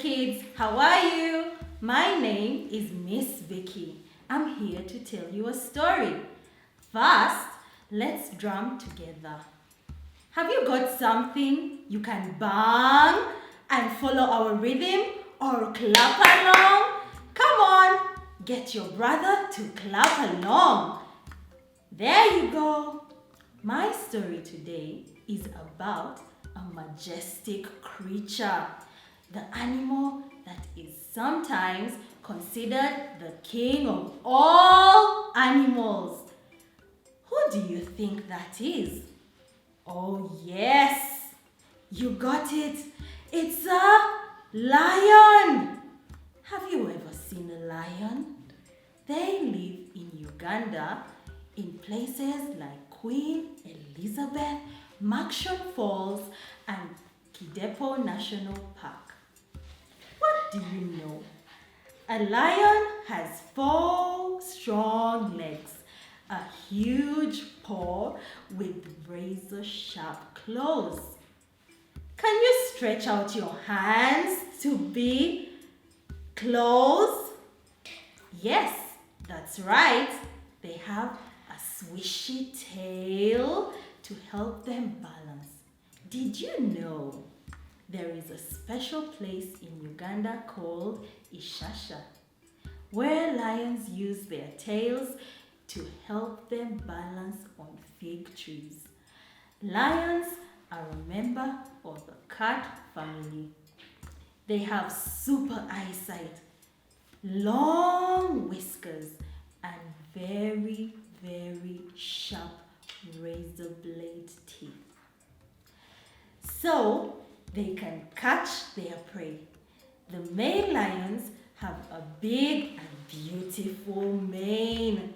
Kids, how are you? My name is Miss Vicky. I'm here to tell you a story. First, let's drum together. Have you got something you can bang and follow our rhythm or clap along? Come on, get your brother to clap along. There you go. My story today is about a majestic creature, the animal that is sometimes considered the king of all animals. Who do you think that is? Oh yes, you got it. It's a lion. Have you ever seen a lion? They live in Uganda in places like Queen Elizabeth, Murchison Falls, and Kidepo National Park. What do you know? A lion has 4 strong legs, a huge paw with razor-sharp claws. Can you stretch out your hands to be claws? Yes, that's right. They have a swishy tail to help them balance. Did you know there is a special place in Uganda called Ishasha, where lions use their tails to help them balance on fig trees? Lions are a member of the cat family. They have super eyesight, long whiskers, and very, very sharp razor blade teeth. So they can catch their prey. The male lions have a big and beautiful mane.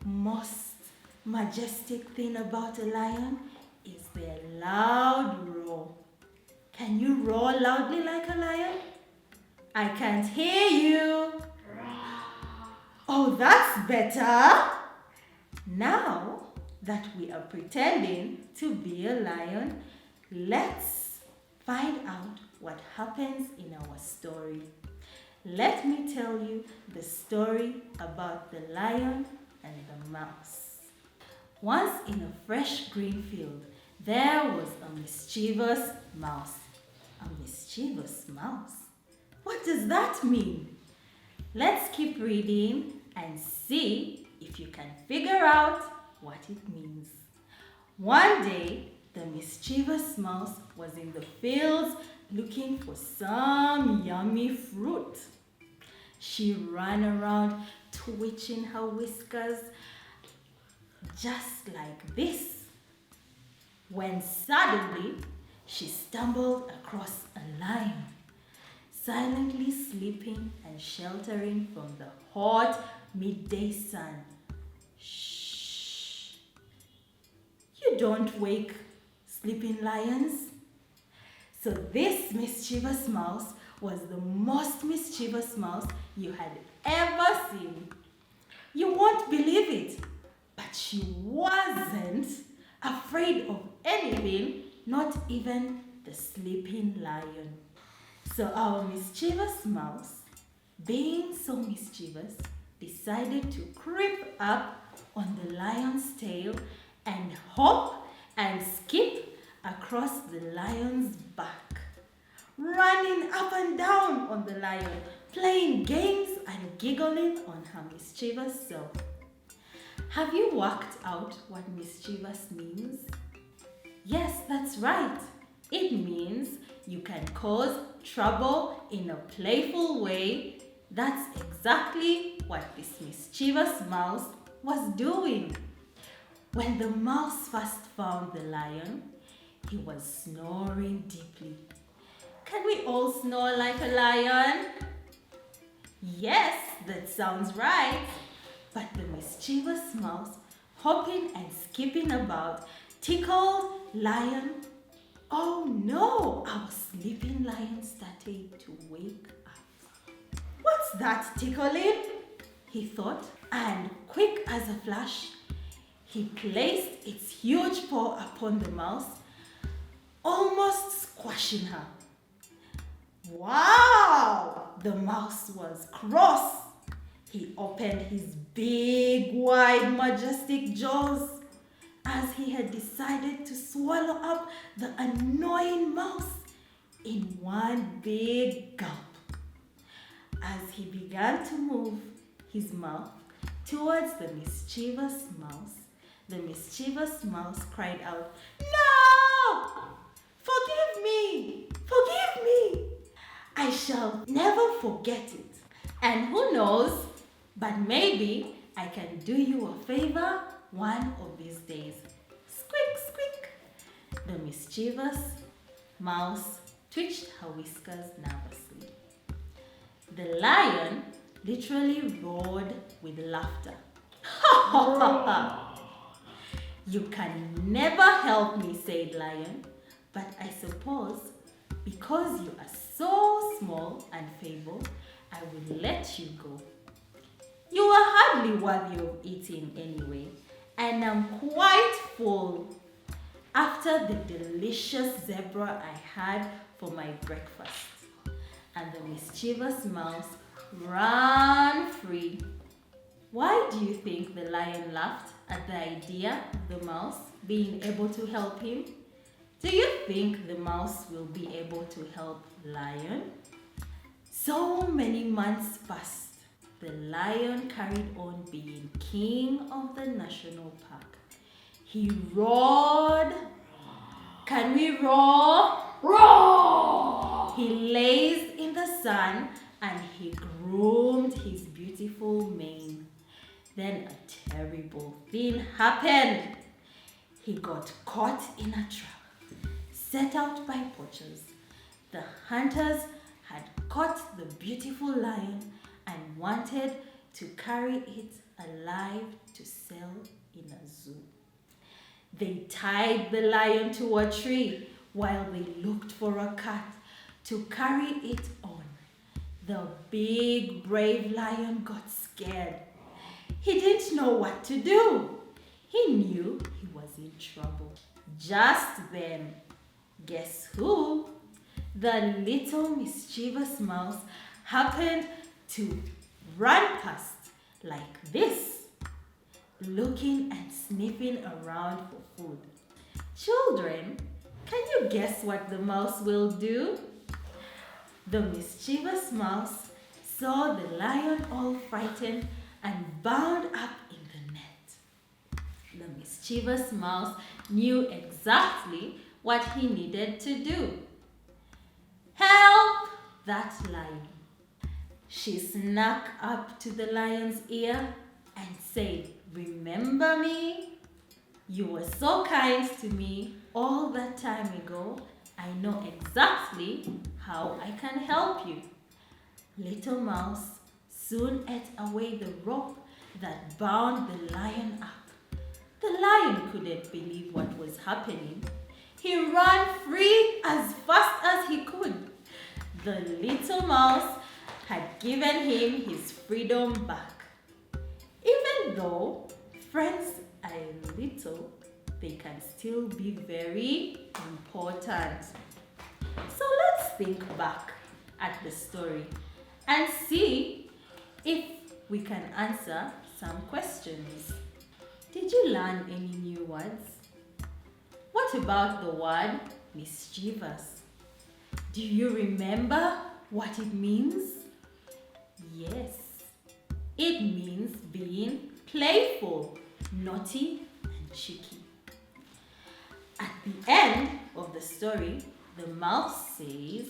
Most majestic thing about a lion is their loud roar. Can you roar loudly like a lion? I can't hear you. Oh, that's better. Now that we are pretending to be a lion, let's find out what happens in our story. Let me tell you the story about the lion and the mouse. Once in a fresh green field, there was a mischievous mouse. A mischievous mouse? What does that mean? Let's keep reading and see if you can figure out what it means. One day, the mischievous mouse was in the fields looking for some yummy fruit. She ran around twitching her whiskers just like this, when suddenly she stumbled across a lion, silently sleeping and sheltering from the hot midday sun. Shh! You don't wake sleeping lions. So this mischievous mouse was the most mischievous mouse you had ever seen. You won't believe it, but she wasn't afraid of anything, not even the sleeping lion. So our mischievous mouse, being so mischievous, decided to creep up on the lion's tail and hop and skip across the lion's back, running up and down on the lion, playing games and giggling on her mischievous self. Have you worked out what mischievous means? Yes, that's right. It means you can cause trouble in a playful way. That's exactly what this mischievous mouse was doing. When the mouse first found the lion, he was snoring deeply. Can we all snore like a lion? Yes, that sounds right. But the mischievous mouse, hopping and skipping about, tickled lion. Oh no, our sleeping lion started to wake up. What's that tickling? He thought, and quick as a flash, he placed its huge paw upon the mouse, almost squashing her. Wow! The mouse was cross. He opened his big, wide, majestic jaws as he had decided to swallow up the annoying mouse in one big gulp. As he began to move his mouth towards the mischievous mouse cried out, "No! Forgive me! Forgive me! I shall never forget it. And who knows, but maybe I can do you a favor one of these days." Squeak, squeak. The mischievous mouse twitched her whiskers nervously. The lion literally roared with laughter. "Ha ha ha ha! You can never help me," said Lion, "but I suppose because you are so small and feeble, I will let you go. You are hardly worthy of eating anyway, and I'm quite full after the delicious zebra I had for my breakfast." And the mischievous mouse ran free. Why do you think the lion laughed at the idea of the mouse being able to help him? Do you think the mouse will be able to help Lion? So many months passed. The lion carried on being king of the national park. He roared. Can we roar? Roar! He lazed in the sun and he groomed his beautiful mane. Then a terrible thing happened. He got caught in a trap set out by poachers. The hunters had caught the beautiful lion and wanted to carry it alive to sell in a zoo. They tied the lion to a tree while they looked for a cart to carry it on. The big, brave lion got scared. He didn't know what to do. He knew he was in trouble. Just then, guess who? The little mischievous mouse happened to run past like this, looking and sniffing around for food. Children, can you guess what the mouse will do? The mischievous mouse saw the lion all frightened and bound up in the net. The mischievous mouse knew exactly what he needed to do. Help that lion. She snuck up to the lion's ear and said, "Remember me? You were so kind to me all that time ago. I know exactly how I can help you." Little Mouse soon ate away the rope that bound the lion up. The lion couldn't believe what was happening. He ran free as fast as he could. The little mouse had given him his freedom back. Even though friends are little, they can still be very important. So let's think back at the story and see if we can answer some questions. Did you learn any new words? What about the word mischievous? Do you remember what it means? Yes, it means being playful, naughty, and cheeky. At the end of the story, the mouse says,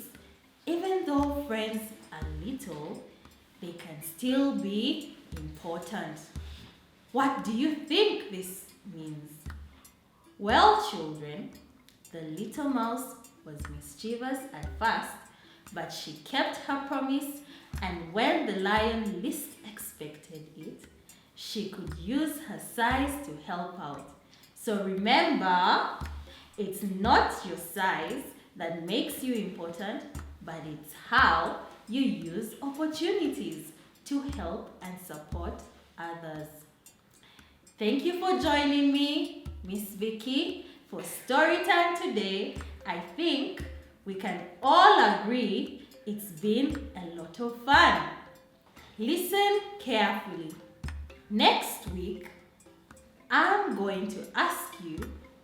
even though friends are little, they can still be important. What do you think this means? Well, children, the little mouse was mischievous at first, but she kept her promise, and when the lion least expected it, she could use her size to help out. So remember, it's not your size that makes you important, but it's how you use opportunities to help and support others. Thank you for joining me, Miss Vicky, for story time today. I think we can all agree It's been a lot of fun. Listen carefully. Next week, I'm going to ask you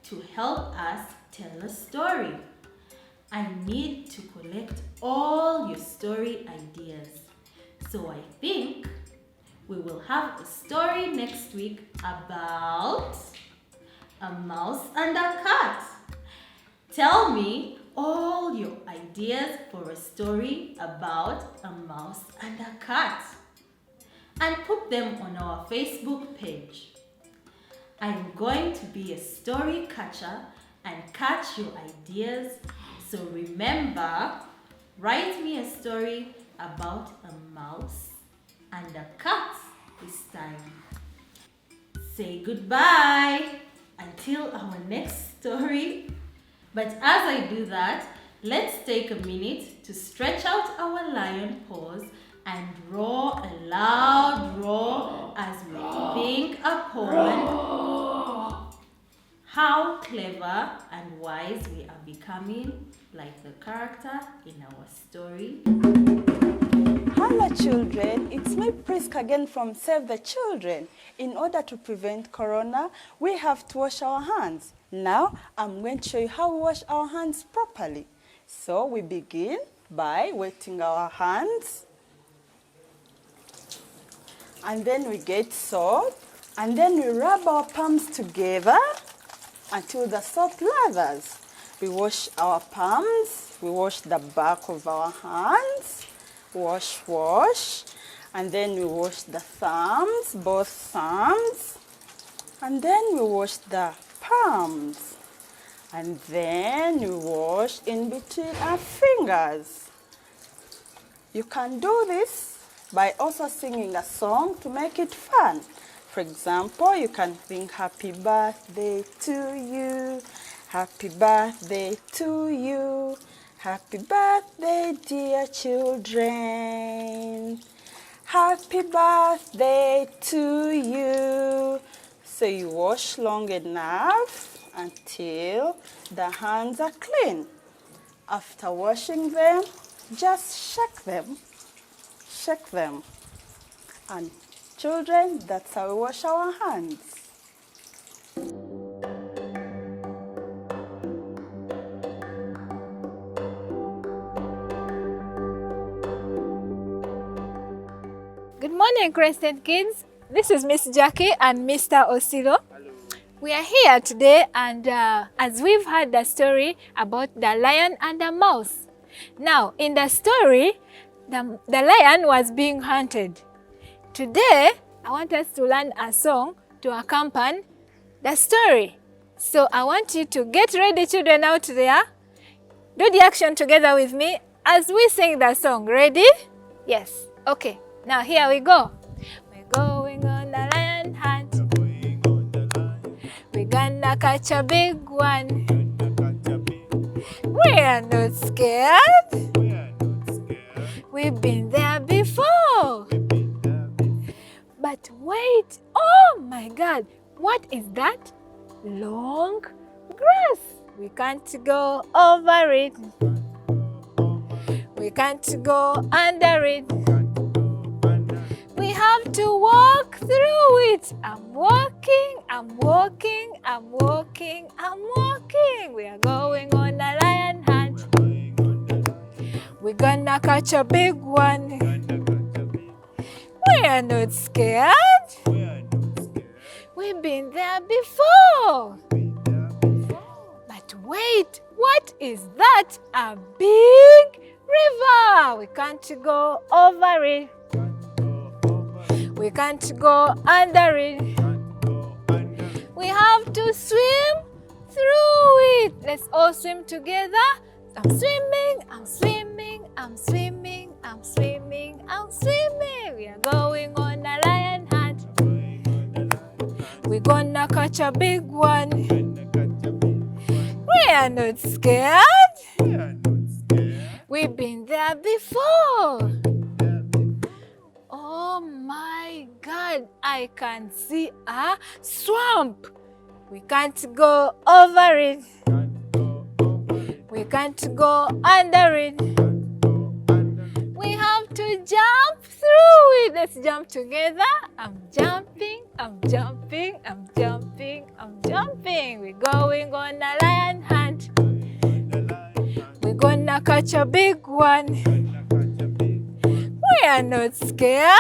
to help us tell a story. I need to collect all your story ideas. So I think we will have a story next week about a mouse and a cat. Tell me all your ideas for a story about a mouse and a cat and put them on our Facebook page. I'm going to be a story catcher and catch your ideas. So remember, write me a story about a mouse and a cat this time. Say goodbye until our next story. But as I do that, let's take a minute to stretch out our lion paws and roar a loud roar as we think a poem. How clever and wise we are becoming, like the character in our story. Hello children, it's me Prisk again from Save the Children. In order to prevent corona, we have to wash our hands. Now, I'm going to show you how we wash our hands properly. So we begin by wetting our hands. And then we get soap. And then we rub our palms together until the soap lathers. We wash our palms. We wash the back of our hands. Wash. And then we wash the thumbs, both thumbs. And then we wash the palms. And then we wash in between our fingers. You can do this by also singing a song to make it fun. For example, you can sing happy birthday to you, happy birthday to you, happy birthday dear children, happy birthday to you. So you wash long enough until the hands are clean. After washing them, just shake them. And children, that's how we wash our hands. Good morning, Crested Kids. This is Miss Jackie and Mr. Osilo. Hello. We are here today and as we've heard the story about the lion and the mouse. Now, in the story, the lion was being hunted. Today, I want us to learn a song to accompany the story. So I want you to get ready, children out there. Do the action together with me as we sing the song. Ready? Yes. Okay. Now here we go. We're going on a lion hunt. We're gonna catch a big one. We're not scared. We've been there before. But wait, oh my God, what is that? Long grass. We can't go over it. We can't go under it. We have to walk through it. I'm walking. We are going on a lion hunt. We're gonna catch a big one. We are not scared. We've been there before. But wait, what is that? A big river. We can't go over it. We can't go under it. We have to swim through it. Let's all swim together. I'm swimming. We are going on a lion hunt. We're gonna catch a big one. We are not scared. We've been there before. Oh my God, I can see a swamp. We can't go over it. We can't go under it. We have to jump through it. Let's jump together. I'm jumping, I'm jumping, I'm jumping, I'm jumping. We're going on a lion hunt. We're gonna catch a big one. We are not scared.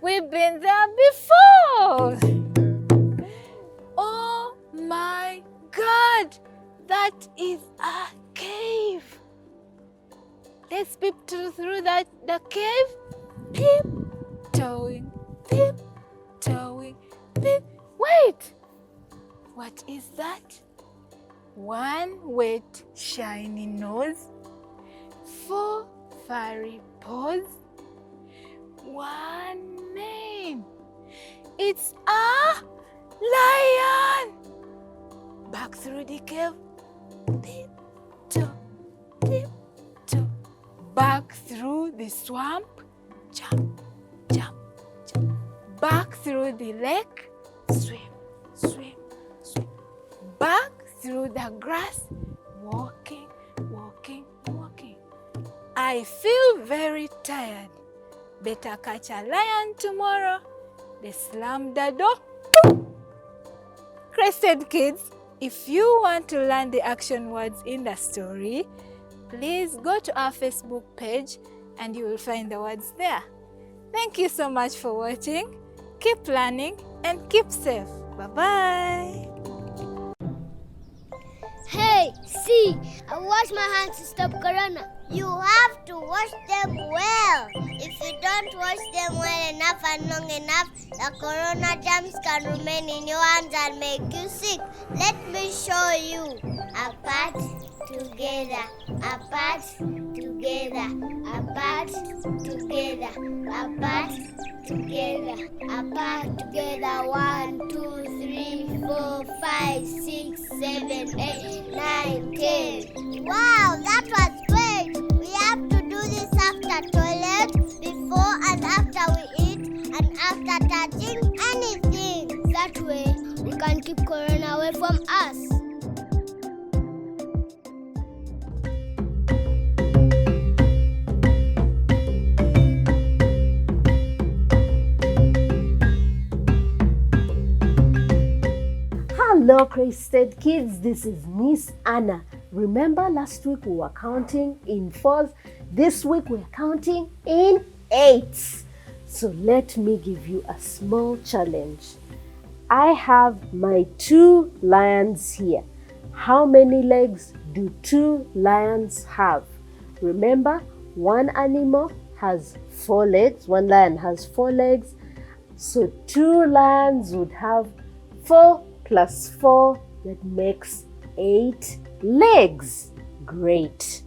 We've been there before. Oh my God, that is a cave. Let's peep through the cave. Peep-toeing, peep-toeing, peep. Wait, what is that? One wet, shiny nose, 4 furry paws, 1 name. It's a lion. Back through the cave. Peep-toe, peep-toe. Back through the swamp. Jump, jump, jump. Back through the lake. Swim, swim, swim. Back through the grass. Walking, walking, walking. I feel very tired. Better catch a lion tomorrow. They slammed the door. Crested Kids, if you want to learn the action words in the story, please go to our Facebook page and you will find the words there. Thank you so much for watching. Keep learning and keep safe. Bye-bye. Hey, see, I wash my hands to stop corona. You have to wash them well. If you don't wash them well enough and long enough, the corona germs can remain in your hands and make you sick. Let me show you. Apart, together, apart, together, apart, together, apart, together, apart, together. 1, 2, 3, 4, 5, 6, 7, 8, 9, 10. Wow, that was great. We have to do this after toilet, before and after we eat, and after touching anything. That way, we can keep corona away from us. Hello Crested Kids, this is Miss Anna. Remember last week we were counting in 4s. This week we're counting in 8s. So let me give you a small challenge. I have my 2 lions here. How many legs do 2 lions have? Remember, one animal has 4 legs. One lion has 4 legs. So 2 lions would have 4 plus 4, that makes 8 legs. Great.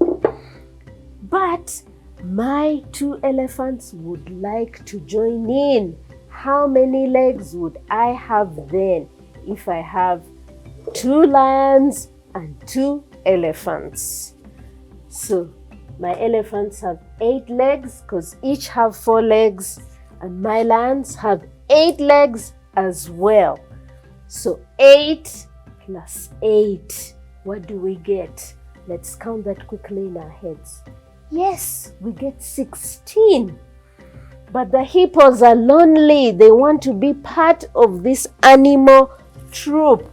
But my 2 elephants would like to join in. How many legs would I have then if I have 2 lions and 2 elephants? So my elephants have 8 legs because each have 4 legs, and my lions have 8 legs as well. So 8 plus 8, what do we get? Let's count that quickly in our heads. Yes, we get 16. But the hippos are lonely. They want to be part of this animal troop.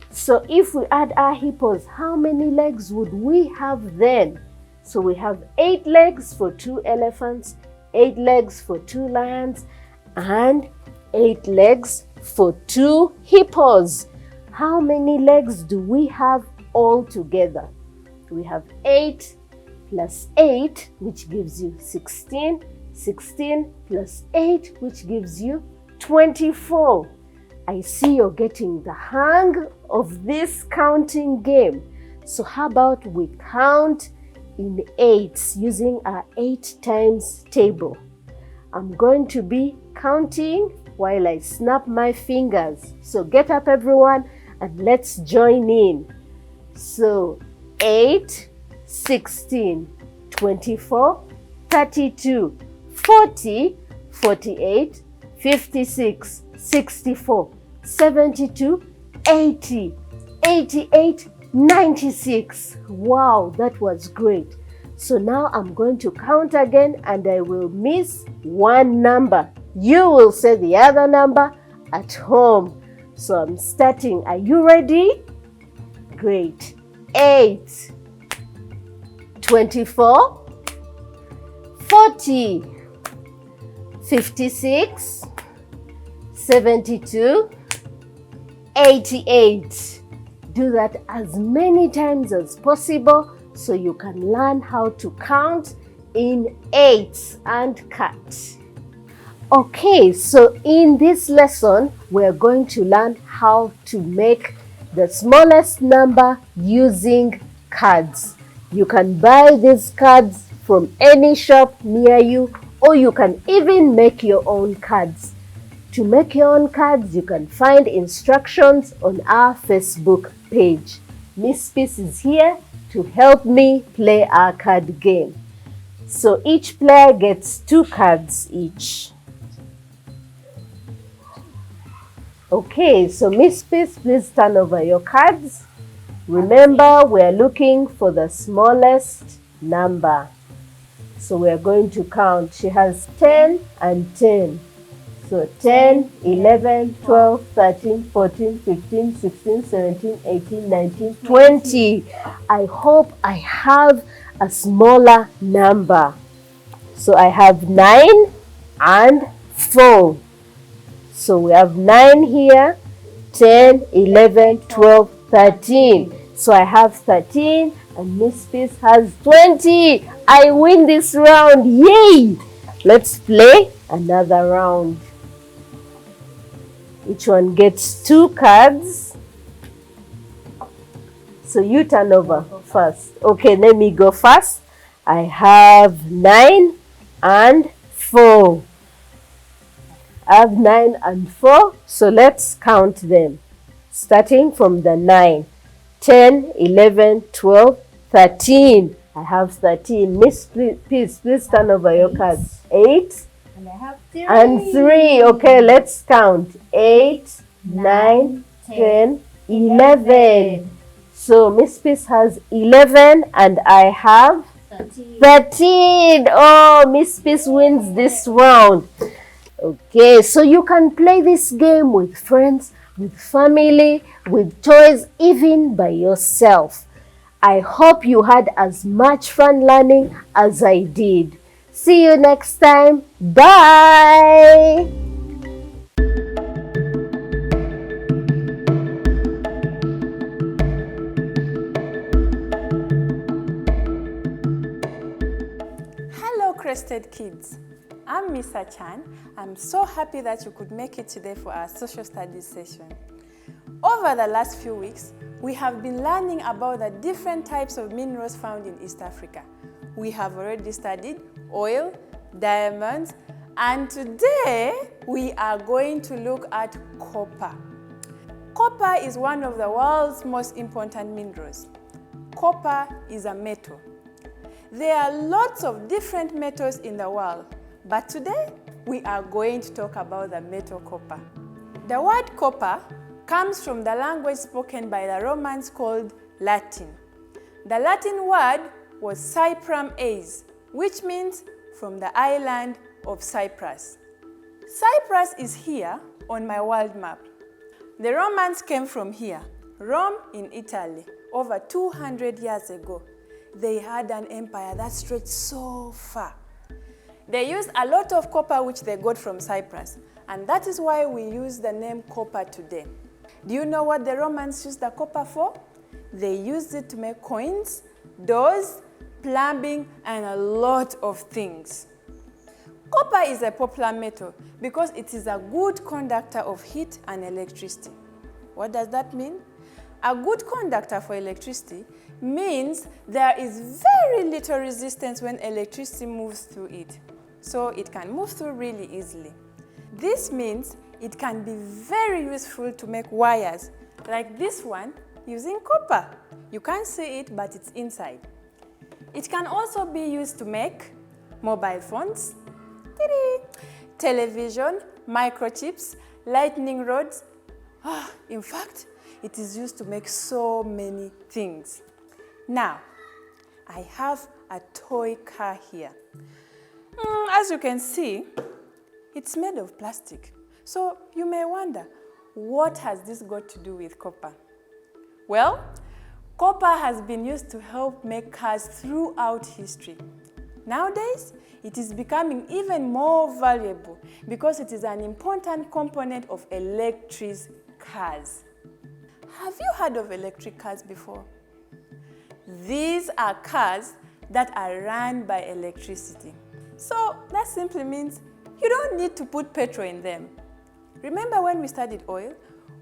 So if we add our hippos, how many legs would we have then? So we have 8 legs for 2 elephants, 8 legs for 2 lions, and 8 legs for 2 hippos. How many legs do we have all together? We have 8 plus 8, which gives you 16. 16 plus 8, which gives you 24. I see you're getting the hang of this counting game. So how about we count in 8s using our 8 times table? I'm going to be counting while I snap my fingers. So get up everyone and let's join in. So 8, 16, 24, 32, 40, 48, 56, 64, 72, 80, 88, 96. Wow, that was great. So now I'm going to count again and I will miss one number. You will say the other number at home. So I'm starting. Are you ready? Great. 8, 24, 40, 56, 72, 88. Do that as many times as possible so you can learn how to count in 8s and cut. Okay, so in this lesson, we're going to learn how to make the smallest number using cards. You can buy these cards from any shop near you, or you can even make your own cards. To make your own cards, you can find instructions on our Facebook page. Miss Peace is here to help me play our card game. So each player gets 2 cards each. Okay, so Miss Peace, please turn over your cards. Remember, we're looking for the smallest number. So we're going to count. She has 10 and 10. So 10, 11, 12, 13, 14, 15, 16, 17, 18, 19, 20. I hope I have a smaller number. So I have 9 and 4. So we have 9 here, 10, 11, 12, 13. So I have 13 and Miss Peace has 20. I win this round. Yay! Let's play another round. Each one gets 2 cards. So you turn over first. Okay, let me go first. I have 9 and 4. I have 9 and 4. So let's count them. Starting from the 9. 10, 11, 12, 13. I have 13. Miss Peace, please turn over your cards. 8. And I have 3. And 3. Okay, let's count. 8, 9, 10, 11. So Miss Peace has 11 and I have 13. Oh, Miss Peace wins this round. Okay, so you can play this game with friends, with family, with toys, even by yourself. I hope you had as much fun learning as I did. See you next time. Bye! Hello, Crested Kids. I'm Miss Chan. I'm so happy that you could make it today for our social studies session. Over the last few weeks, we have been learning about the different types of minerals found in East Africa. We have already studied oil, diamonds, and today we are going to look at copper. Copper is one of the world's most important minerals. Copper is a metal. There are lots of different metals in the world, but today we are going to talk about the metal copper. The word copper comes from the language spoken by the Romans called Latin. The Latin word was Cyprum Ais, which means from the island of Cyprus. Cyprus is here on my world map. The Romans came from here, Rome in Italy, over 200 years ago. They had an empire that stretched so far. They used a lot of copper which they got from Cyprus, and that is why we use the name copper today. Do you know what the Romans used the copper for? They used it to make coins, doors, plumbing, and a lot of things. Copper is a popular metal because it is a good conductor of heat and electricity. What does that mean? A good conductor for electricity means there is very little resistance when electricity moves through it, so it can move through really easily. This means it can be very useful to make wires, like this one, using copper. You can't see it, but it's inside. It can also be used to make mobile phones, television, microchips, lightning rods. In fact, it is used to make so many things. Now, I have a toy car here. As you can see, it's made of plastic. So you may wonder, what has this got to do with copper? Well, copper has been used to help make cars throughout history. Nowadays, it is becoming even more valuable because it is an important component of electric cars. Have you heard of electric cars before? These are cars that are run by electricity. So that simply means you don't need to put petrol in them. Remember when we studied oil?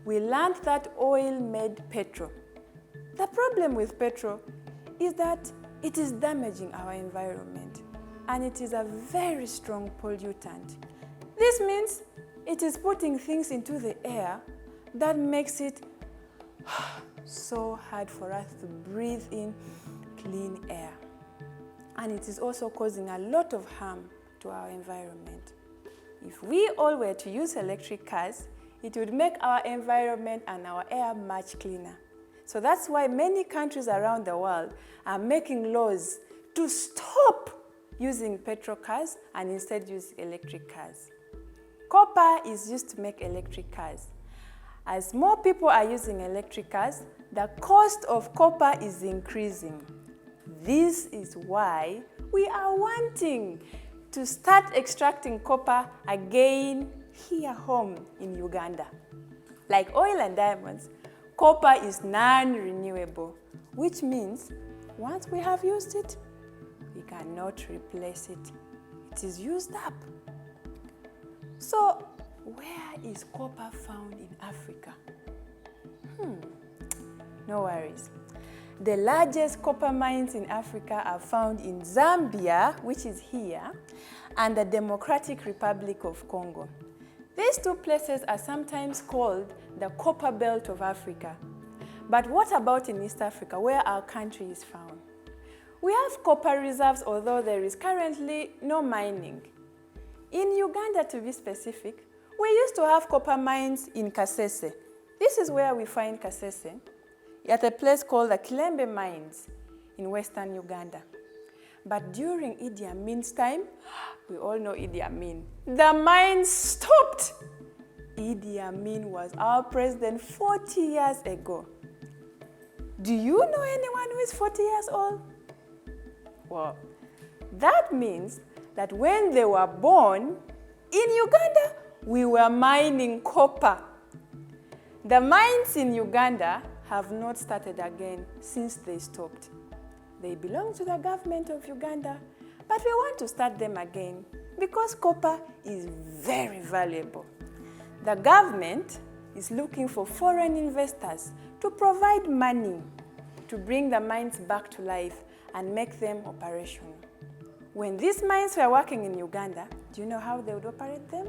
We learned that oil made petrol. The problem with petrol is that it is damaging our environment and it is a very strong pollutant. This means it is putting things into the air that makes it so hard for us to breathe in clean air. And it is also causing a lot of harm to our environment. If we all were to use electric cars, it would make our environment and our air much cleaner. So that's why many countries around the world are making laws to stop using petrol cars and instead use electric cars. Copper is used to make electric cars. As more people are using electric cars, the cost of copper is increasing. This is why we are wanting to start extracting copper again here home in Uganda. Like oil and diamonds, copper is non-renewable, which means once we have used it, we cannot replace it. It is used up. So, where is copper found in Africa? No worries. The largest copper mines in Africa are found in Zambia, which is here, and the Democratic Republic of Congo. These two places are sometimes called the Copper Belt of Africa. But what about in East Africa, where our country is found? We have copper reserves, although there is currently no mining. In Uganda, to be specific, we used to have copper mines in Kasese. This is where we find Kasese, at a place called the Kilembe Mines in western Uganda. But during Idi Amin's time, we all know Idi Amin, the mines stopped. Idi Amin was our president 40 years ago. Do you know anyone who is 40 years old? Well, that means that when they were born, in Uganda, we were mining copper. The mines in Uganda have not started again since they stopped. They belong to the government of Uganda, but we want to start them again because copper is very valuable. The government is looking for foreign investors to provide money to bring the mines back to life and make them operational. When these mines were working in Uganda, do you know how they would operate them?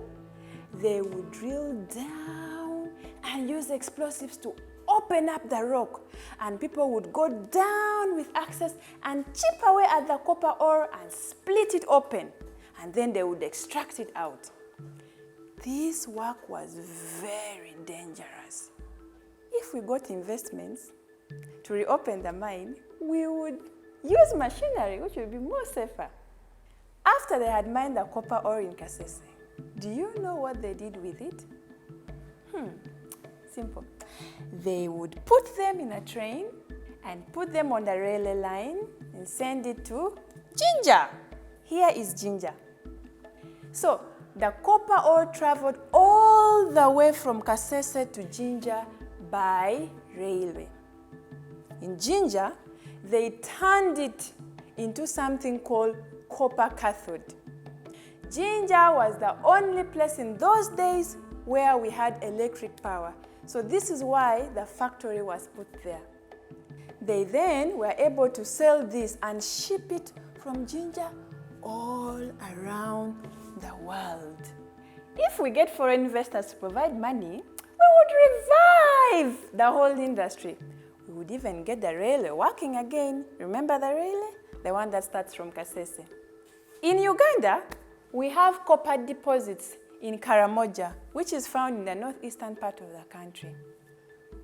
They would drill down and use explosives to open up the rock, and people would go down with axes and chip away at the copper ore and split it open, and then they would extract it out. This work was very dangerous. If we got investments to reopen the mine, we would use machinery which would be more safer. After they had mined the copper ore in Kasese, do you know what they did with it? Simple. They would put them in a train and put them on the railway line and send it to Jinja. Here is Jinja. So the copper ore traveled all the way from Kasese to Jinja by railway. In Jinja, they turned it into something called copper cathode. Jinja was the only place in those days where we had electric power. So this is why the factory was put there. They then were able to sell this and ship it from Jinja all around the world. If we get foreign investors to provide money, we would revive the whole industry. We would even get the railway working again. Remember the railway? The one that starts from Kasese. In Uganda, we have copper deposits in Karamoja, which is found in the northeastern part of the country.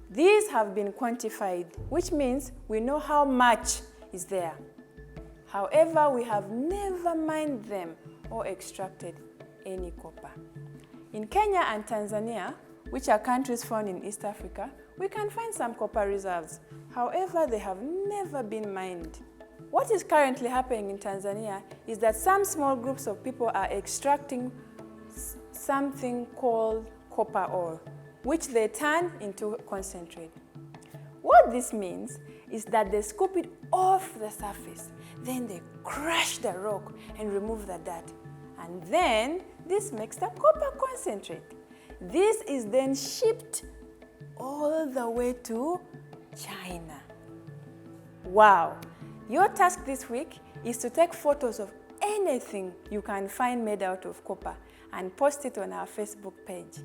These have been quantified, which means we know how much is there. However, we have never mined them or extracted any copper. In Kenya and Tanzania, which are countries found in East Africa, we can find some copper reserves. However, they have never been mined. What is currently happening in Tanzania is that some small groups of people are extracting something called copper ore, which they turn into concentrate. What this means is that they scoop it off the surface, then they crush the rock and remove the dirt. And then this makes the copper concentrate. This is then shipped all the way to China. Wow! Your task this week is to take photos of anything you can find made out of copper and post it on our Facebook page.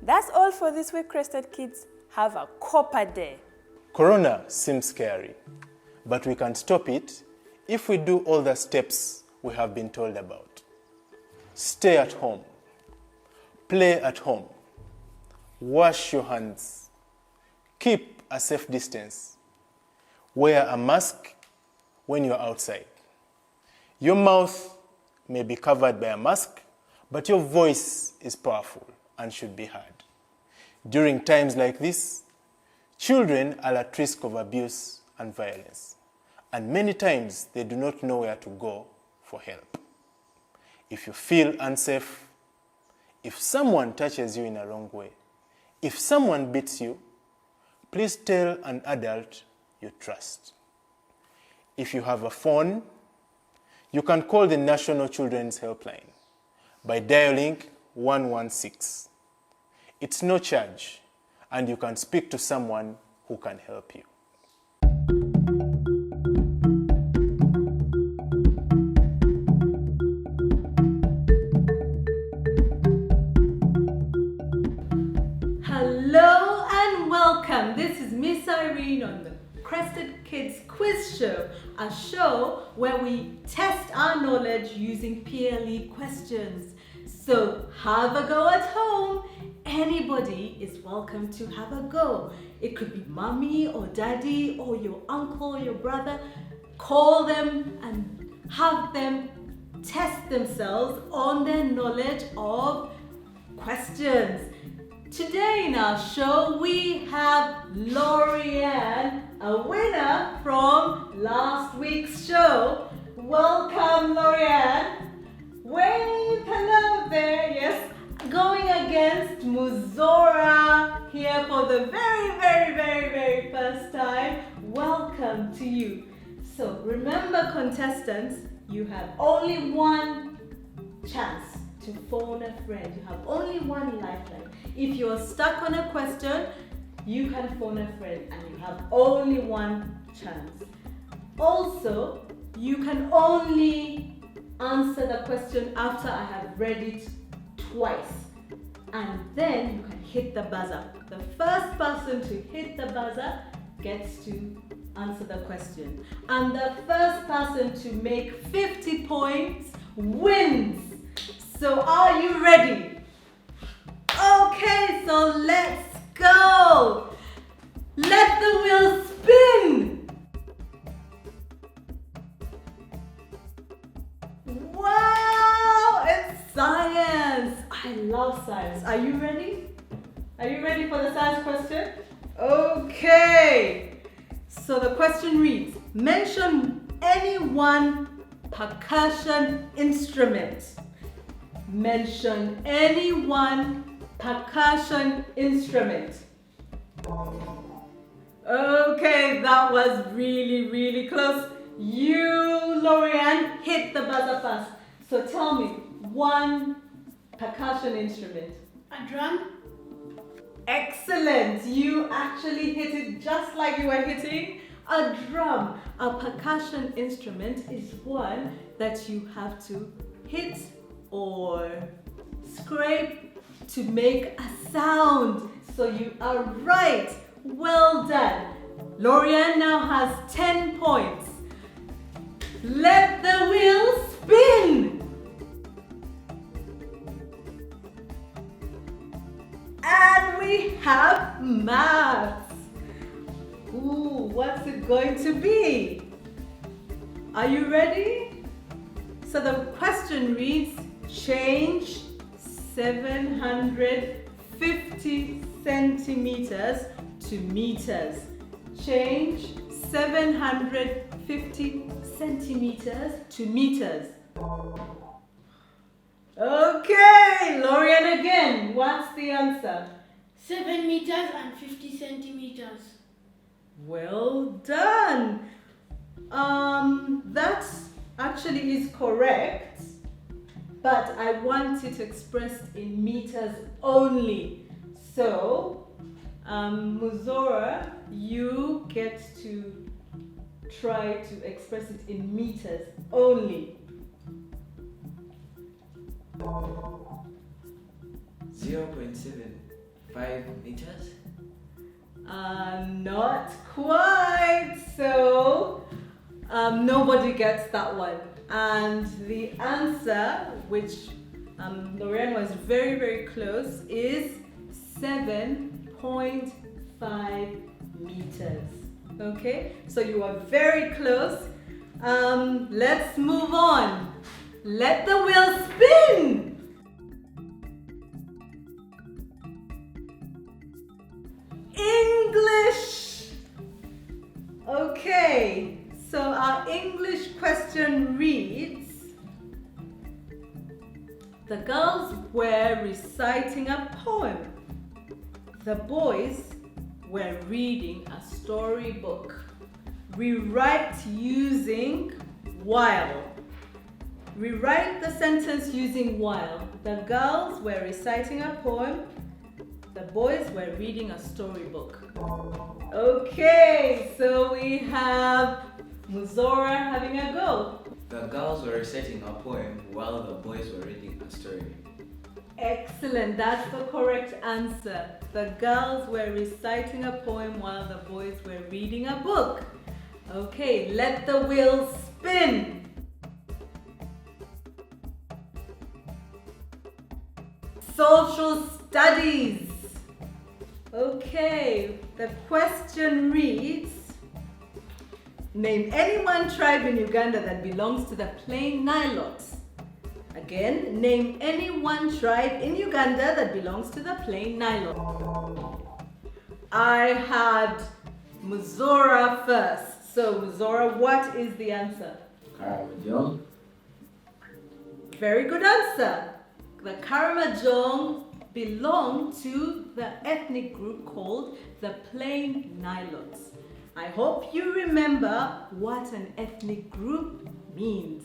That's all for this week, Crested Kids. Have a copper day. Corona seems scary, but we can stop it if we do all the steps we have been told about. Stay at home. Play at home. Wash your hands. Keep a safe distance. Wear a mask when you're outside. Your mouth may be covered by a mask, but your voice is powerful and should be heard. During times like this, children are at risk of abuse and violence, and many times they do not know where to go for help. If you feel unsafe, if someone touches you in a wrong way, if someone beats you, please tell an adult you trust. If you have a phone, you can call the National Children's Helpline by dialing 116. It's no charge, and you can speak to someone who can help you. Hello and welcome. This is Miss Irene on the Crested Kids Quiz Show, a show where we test our knowledge using PLE questions. So have a go at home. Anybody is welcome to have a go. It could be mommy or daddy or your uncle or your brother. Call them and have them test themselves on their knowledge of questions. Today in our show we have Lorianne, a winner from last week's show. Welcome, Lorianne. Wave, hello there. Yes, going against Muzora here for the very first time. Welcome to you. So remember, contestants, you have only one chance to phone a friend. You have only one lifeline. If you're stuck on a question, you can phone a friend and you have only one chance. Also, you can only answer the question after I have read it twice. And then you can hit the buzzer. The first person to hit the buzzer gets to answer the question. And the first person to make 50 points wins. So are you ready? Okay, so let's go. Let the wheel spin. Wow, it's science. I love science. Are you ready? Are you ready for the science question? Okay. So the question reads, mention any one percussion instrument. Mention any one percussion instrument. Okay, that was really close. You, Lorianne, hit the buzzer first. So tell me, one percussion instrument. A drum. Excellent. You actually hit it just like you were hitting a drum. A percussion instrument is one that you have to hit or scrape to make a sound. So you are right. Well done. Lorianne now has 10 points. Let the wheel spin. And we have maths. Ooh, what's it going to be? Are you ready? So the question reads, change 750 centimeters to meters. Change 750 centimeters to meters. Okay, Lorian again. What's the answer? 7 meters and 50 centimeters. Well done. That actually is correct, but I want it expressed in meters only. So, Muzora, you get to try to express it in meters only. 0.75 meters. Not quite. So, nobody gets that one. And the answer, which Lorraine was very, very close, is 7.5 meters. Okay, so you are very close. Let's move on. Let the wheel spin. English. Okay, so our English question reads, the girls were reciting a poem. The boys were reading a storybook. Rewrite using while. Rewrite the sentence using while. The girls were reciting a poem. The boys were reading a storybook. Okay, so we have Muzora having a go. The girls were reciting a poem while the boys were reading a story. Excellent, that's the correct answer. The girls were reciting a poem while the boys were reading a book. Okay, let the wheel spin. Social studies. Okay, the question reads, name any one tribe in Uganda that belongs to the Plain Nilotes. Again, name any one tribe in Uganda that belongs to the Plain Nilotes. I had Muzora first. So Muzora, what is the answer? Karamojong. Very good answer. The Karamojong belong to the ethnic group called the Plain Nilotes. I hope you remember what an ethnic group means.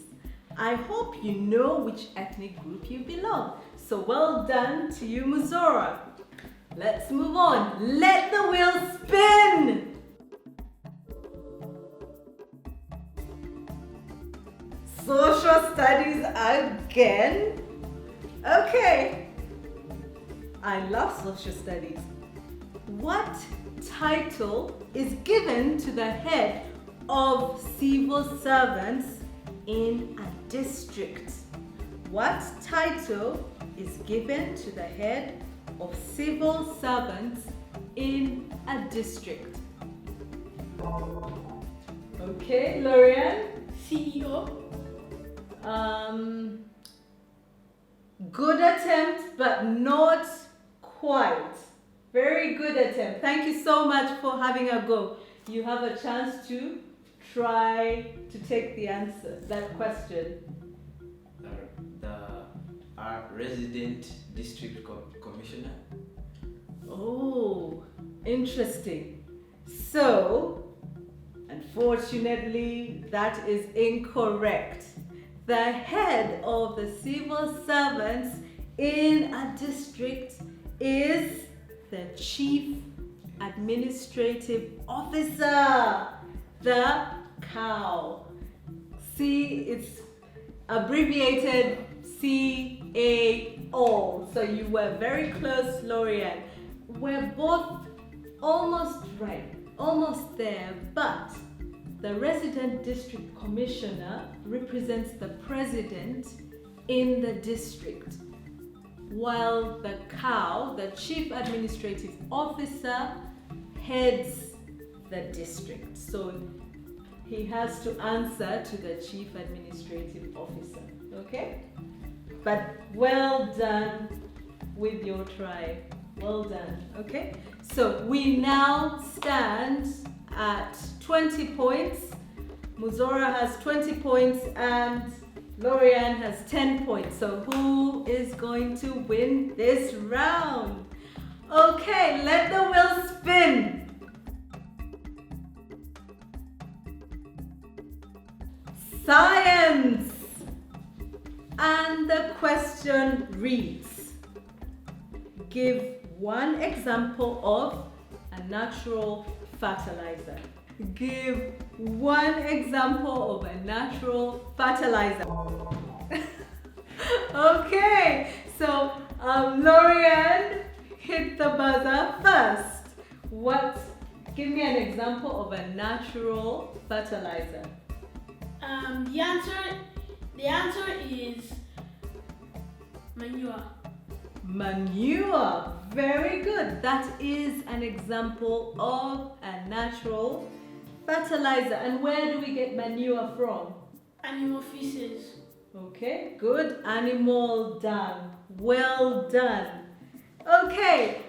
I hope you know which ethnic group you belong. So well done to you, Muzora. Let's move on. Let the wheel spin. Social studies again. Okay. I love social studies. What title is given to the head of civil servants in a district? What title is given to the head of civil servants in a district? Okay, Lorian? CEO. Good attempt, but not quite. Very good attempt. Thank you so much for having a go. You have a chance to try to take the answer, that question. Our resident district commissioner. Oh, interesting. So, unfortunately, that is incorrect. The head of the civil servants in a district is the Chief Administrative Officer, the CAO. See, it's abbreviated CAO. So you were very close, Lorian. We're both almost right, almost there, but the resident district commissioner represents the president in the district, while the CAO, the chief administrative officer, heads the district. So he has to answer to the Chief Administrative Officer. Okay? But well done with your try. Well done. Okay? So we now stand at 20 points. Muzora has 20 points and Lorian has 10 points. So who is going to win this round? Okay, let the wheel spin. Science. And the question reads, give one example of a natural fertilizer. Give one example of a natural fertilizer. Okay, so Lorian, hit the buzzer first. Give me an example of a natural fertilizer. The answer is manure. Manure. Very good. That is an example of a natural fertilizer. And where do we get manure from? Animal feces. Okay, good. Animal dung. Well done. Okay,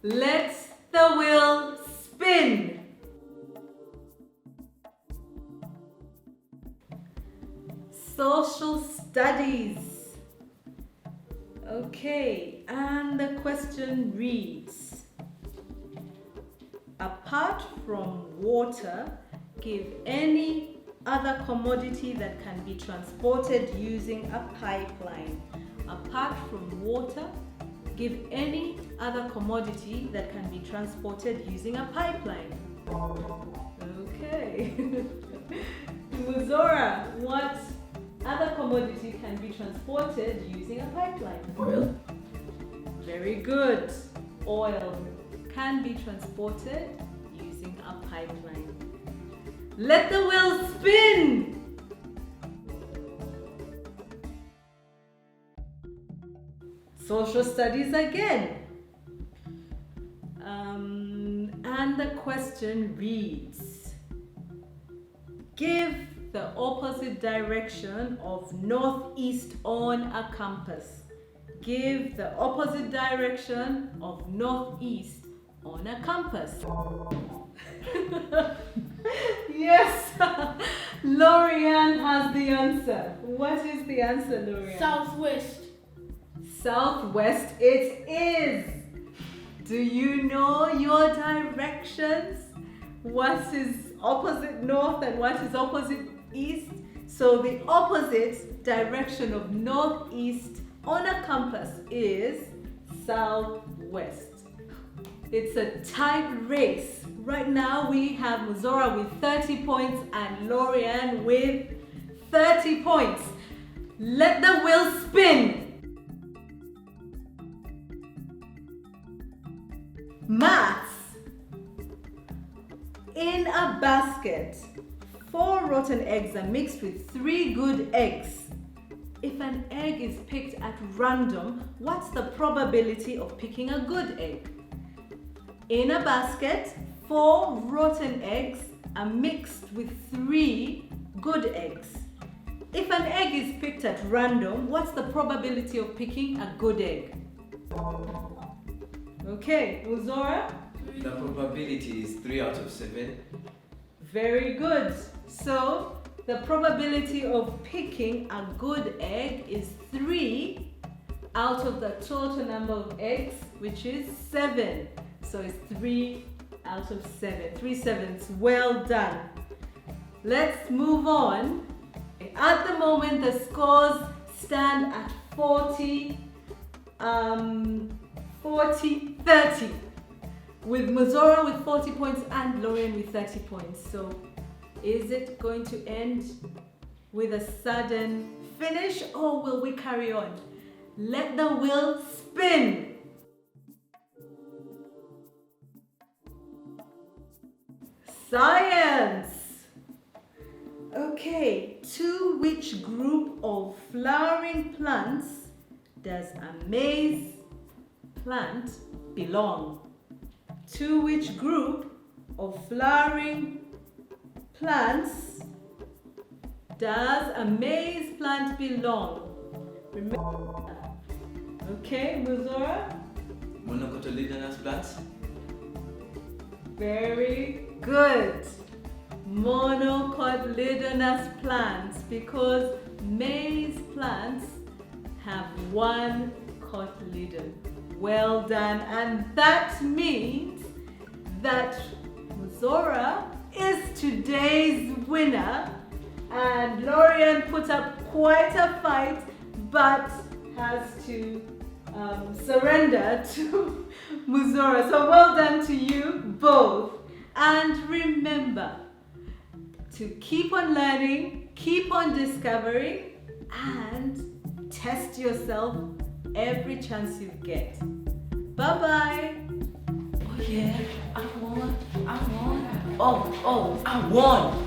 let the wheel spin. Social studies. Okay, and the question reads, apart from water, give any other commodity that can be transported using a pipeline. Apart from water, give any other commodity that can be transported using a pipeline. Okay. Muzora, what other commodity can be transported using a pipeline? Oil. Very good. Oil can be transported using a pipeline. Let the wheel spin. Social studies again. And the question reads, give the opposite direction of northeast on a compass. Give the opposite direction of northeast on a compass. Yes, Lorian has the answer. What is the answer, Lorian? Southwest. Southwest it is. Do you know your directions? What is opposite north and what is opposite east? So the opposite direction of northeast on a compass is southwest. It's a tight race. Right now we have Muzora with 30 points and Lorian with 30 points. Let the wheel spin. Maths. In a basket, 4 rotten eggs are mixed with 3 good eggs. If an egg is picked at random, what's the probability of picking a good egg? In a basket, 4 rotten eggs are mixed with 3 good eggs. If an egg is picked at random, what's the probability of picking a good egg? Okay, Uzora? The probability is 3 out of 7. Very good. So, the probability of picking a good egg is 3 out of the total number of eggs, which is 7. So it's 3 out of 7. 3 sevens. Well done. Let's move on. At the moment, the scores stand at 40, 30. With Muzora with 40 points and Lorian with 30 points. So is it going to end with a sudden finish or will we carry on? Let the wheel spin. Science. Okay, to which group of flowering plants does a maize plant belong? To which group of flowering plants does a maize plant belong? Remember. Okay, Muzora? Monocotyledonous plants. Very good. Monocotyledonous plants, because maize plants have one cotyledon. Well done. And that means that Muzora is today's winner. And Lorian put up quite a fight, but has to surrender to Muzora. So well done to you both. And remember to keep on learning, keep on discovering, and test yourself every chance you get. Bye-bye. Oh yeah, I won. I won. I won.